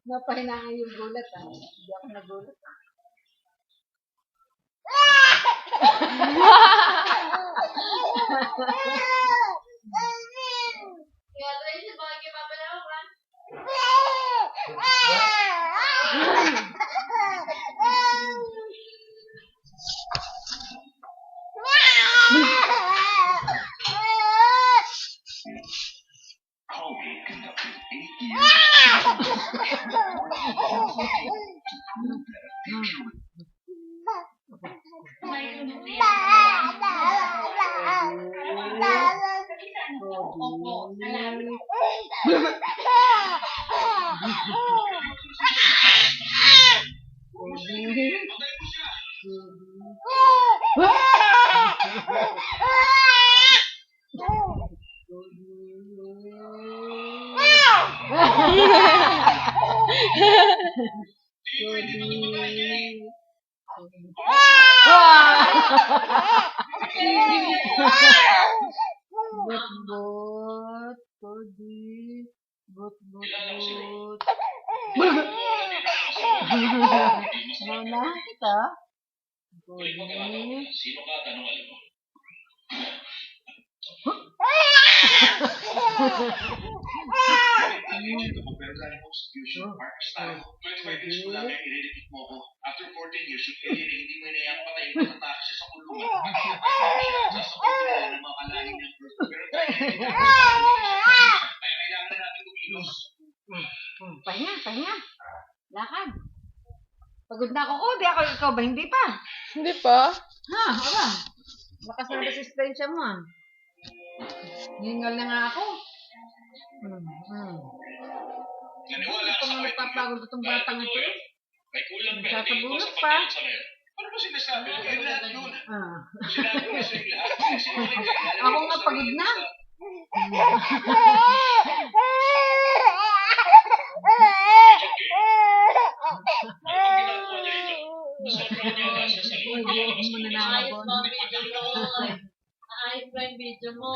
Napahinaan yung gulat, ah. Hindi ako nagulat, ah. Colgate conducted 8 years of research to prove that a future with Bot, Cody. Bot. Wala kita. Cody. Sino ka? Tanong alam mo. Mark style. 25 years mo lang kaya i-repeat mo ko. After 14 years, yung kaya hindi mo inayang patayin mo ng taxi sa kulungan. Sasakutin nila ng mga kalahin ng group. Pero tayo kaya kailangan na natin kumilos. Pahinga. Lakad. Pagod na ako, Cody. Ikaw ba? Hindi pa. Hindi pa. Ha, aba. Lakas na resistensya mo, ah. Hingal na nga ako. Naniwala Ito ka sa mga nagpapagod itong batang ito. May kulang pero Nagsasabulat tingin ko sa pa. pagkain sa ngayon. Ano ba sinasabi mo? Yung lahat yun. Ah. Sinabi mo sa yung lahat. Sinungaling ka. Ako nga pagod na. Ayos mo na nakabon. Ayos ba yung video mo?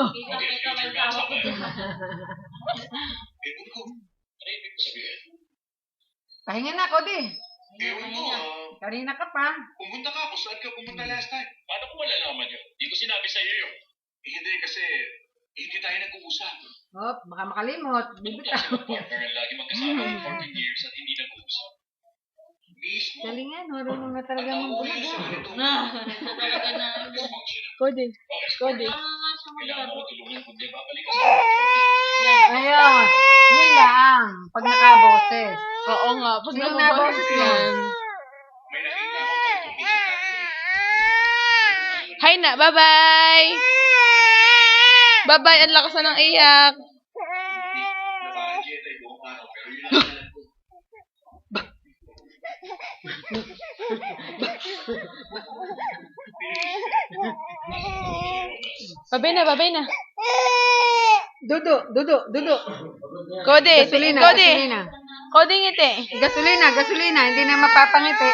Kita may tawa ko dyan. Ewan ko. Ano ibig ko sabihin? Pahinga na, Cody. Ewan ko. Kanina ka pa. Pumunta ka kung saan ka pumunta last time. Paano ko malalaman yun? Hindi ko sinabi sa iyo yun. Hindi kasi hindi tayo nag-uusap. Oh, baka makalimot. Ano Bibitaw. kasi mag-partner ang lagi magkasama ng 14 years at hindi nag-uusap? Mismo. Galingan, marunong na talaga Ang mong uwi bulaga. sa ganito. Talaga na. Cody. Cody. Kailangan mo matulungan kundi babalik ka sa Ayun. Yun lang. Pag nakaboses. Oo nga. Pag Sino nababoses naboses yan. May nakita ako kayo tungkol sa tatlo. Hi na. Bye-bye. Bye-bye. Ang lakas na ng iyak. Naka-dieta yung buong araw pero yun ang alam ko. Babay na. Dudu. Cody. Gasolina. Cody. Cody ngiti. Gasolina. Hindi na mapapangiti.